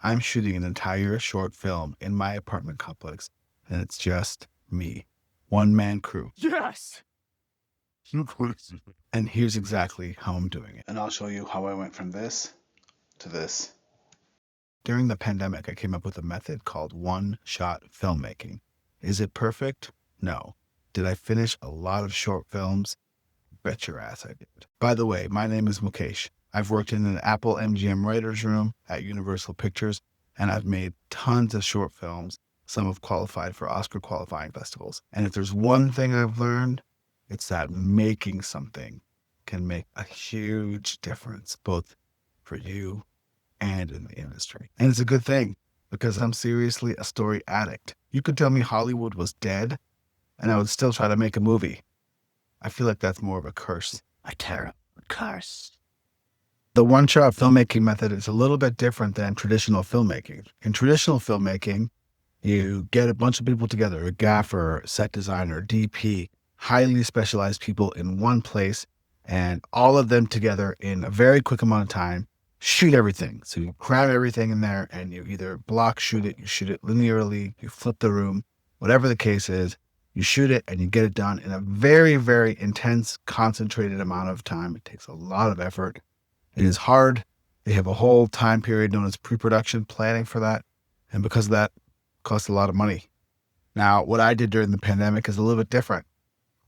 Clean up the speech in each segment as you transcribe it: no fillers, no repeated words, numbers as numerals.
I'm shooting an entire short film in my apartment complex, and it's just me. One-man crew. Yes! And here's exactly how I'm doing it. And I'll show you how I went from this to this. During the pandemic, I came up with a method called One Shot Filmmaking. Is it perfect? No. Did I finish a lot of short films? Bet your ass I did. By the way, my name is Mukesh. I've worked in an Apple MGM writer's room at Universal Pictures, and I've made tons of short films. Some have qualified for Oscar qualifying festivals. And if there's one thing I've learned, it's that making something can make a huge difference, both for you and in the industry. And it's a good thing because I'm seriously a story addict. You could tell me Hollywood was dead, and I would still try to make a movie. I feel like that's more of a curse. A terrible curse. The one-shot filmmaking method is a little bit different than traditional filmmaking. In traditional filmmaking, you get a bunch of people together, a gaffer, set designer, DP, highly specialized people in one place, and all of them together in a very quick amount of time, shoot everything. So you cram everything in there and you either block shoot it, you shoot it linearly, you flip the room, whatever the case is, you shoot it and you get it done in a very, very intense, concentrated amount of time. It takes a lot of effort. It is hard. They have a whole time period known as pre-production planning for that. And because of that, it costs a lot of money. Now, what I did during the pandemic is a little bit different,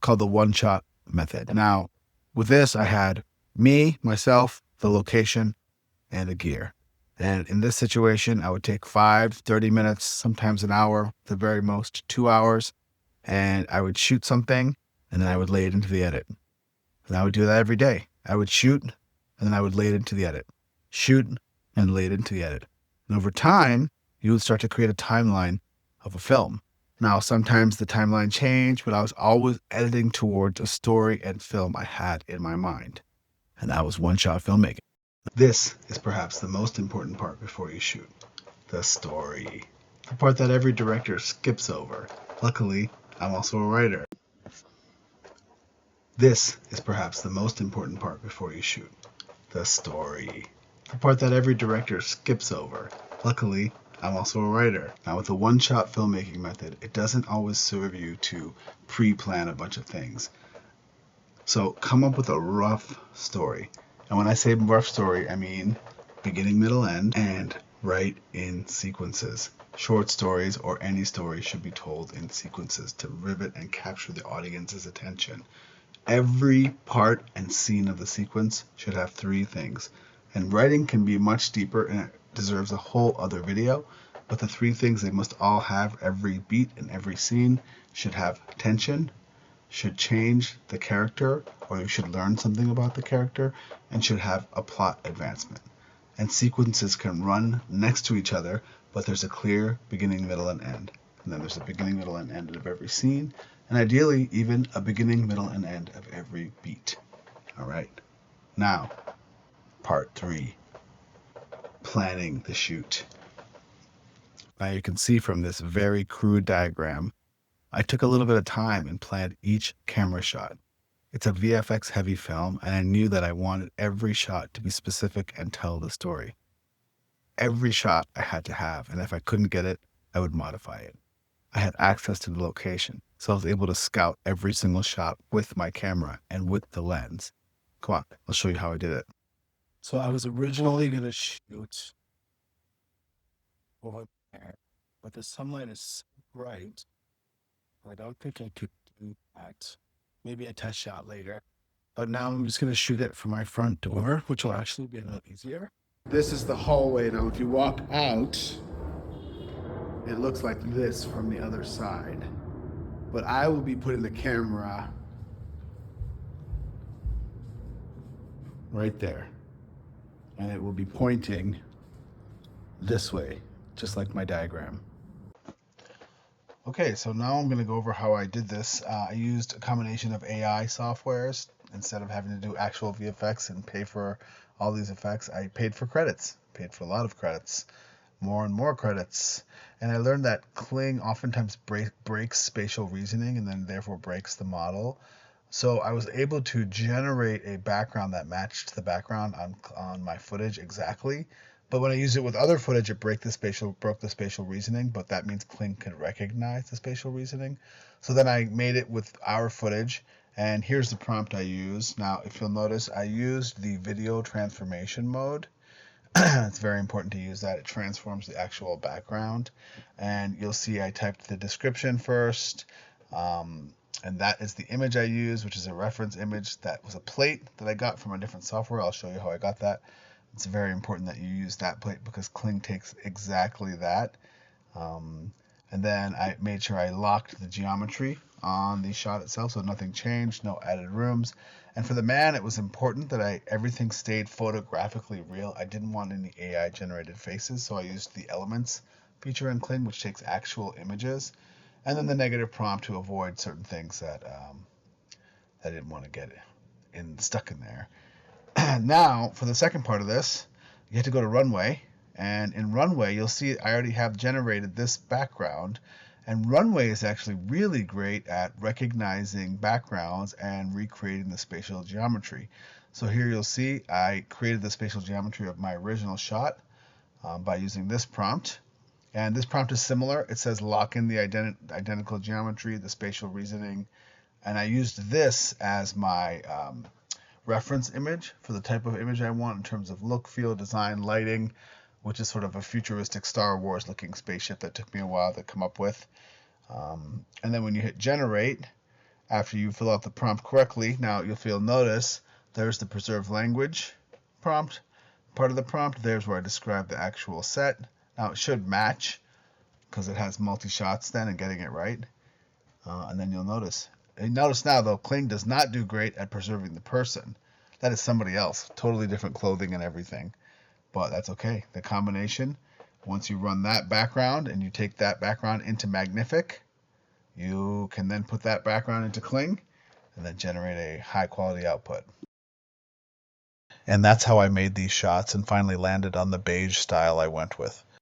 called the one-shot method. Now, with this, I had me, myself, the location, and the gear. And in this situation, I would take 30 minutes, sometimes an hour, the very most 2 hours, and I would shoot something, and then I would lay it into the edit. And I would do that every day. I would shoot, and then I would lay it into the edit. Shoot, and lay it into the edit. And over time, you would start to create a timeline of a film. Now, sometimes the timeline changed, but I was always editing towards a story and film I had in my mind. And that was one-shot filmmaking. This is perhaps the most important part before you shoot. The story. The part that every director skips over. Luckily, I'm also a writer. This is perhaps the most important part before you shoot. The story. The part that every director skips over. Luckily, I'm also a writer. Now, with the one-shot filmmaking method, it doesn't always serve you to pre-plan a bunch of things. So come up with a rough story. And when I say rough story, I mean beginning, middle, end, and write in sequences. Short stories or any story should be told in sequences to rivet and capture the audience's attention. Every part and scene of the sequence should have 3 things. And writing can be much deeper and it deserves a whole other video, but the 3 things they must all have, every beat and every scene should have tension, should change the character, or you should learn something about the character, and should have a plot advancement. And sequences can run next to each other, but there's a clear beginning, middle, and end. And then there's a beginning, middle, and end of every scene, and ideally even a beginning, middle, and end of every beat. All right. Now, part 3, planning the shoot. Now you can see from this very crude diagram, I took a little bit of time and planned each camera shot. It's a VFX heavy film, and I knew that I wanted every shot to be specific and tell the story. Every shot I had to have, and if I couldn't get it, I would modify it. I had access to the location, so I was able to scout every single shot with my camera and with the lens. Come on, I'll show you how I did it. So I was originally going to shoot over there, but the sunlight is so bright, I don't think I could do that. Maybe a test shot later. But now I'm just going to shoot it from my front door, which will actually be a little easier. This is the hallway. Now, if you walk out, it looks like this from the other side. But I will be putting the camera right there. And it will be pointing this way, just like my diagram. Okay, so now I'm going to go over how I did this. I used a combination of AI softwares. Instead of having to do actual VFX and pay for all these effects, I paid for credits, paid for a lot of credits, more and more credits. And I learned that Kling oftentimes breaks spatial reasoning and then therefore breaks the model. So I was able to generate a background that matched the background on my footage exactly, But when I use it with other footage, it broke the spatial reasoning, but that means Kling can recognize the spatial reasoning. So then I made it with our footage, and here's the prompt I used. Now, if you'll notice, I used the video transformation mode. It's very important to use that. It transforms the actual background. And you'll see I typed the description first. And that is the image I used, which is a reference image that was a plate that I got from a different software. I'll show you how I got that. It's very important that you use that plate because Kling takes exactly that. And then I made sure I locked the geometry on the shot itself, so nothing changed, no added rooms. And for the man, it was important that everything stayed photographically real. I didn't want any AI generated faces, so I used the elements feature in Kling, which takes actual images, and then the negative prompt to avoid certain things that I didn't want to get stuck in there. Now, for the second part of this, you have to go to Runway. And in Runway, you'll see I already have generated this background. And Runway is actually really great at recognizing backgrounds and recreating the spatial geometry. So here you'll see I created the spatial geometry of my original shot by using this prompt. And this prompt is similar. It says lock in the identical geometry, the spatial reasoning. And I used this as my reference image for the type of image I want in terms of look, feel, design, lighting, which is sort of a futuristic Star Wars looking spaceship that took me a while to come up with. And then when you hit generate, after you fill out the prompt correctly, now you'll notice there's the preserve language prompt, part of the prompt. There's where I describe the actual set. Now it should match because it has multi-shots then and getting it right. And then you'll notice. And notice now, though, Kling does not do great at preserving the person. That is somebody else. Totally different clothing and everything. But that's okay. The combination, once you run that background and you take that background into Magnific, you can then put that background into Kling and then generate a high quality output. And that's how I made these shots and finally landed on the beige style I went with.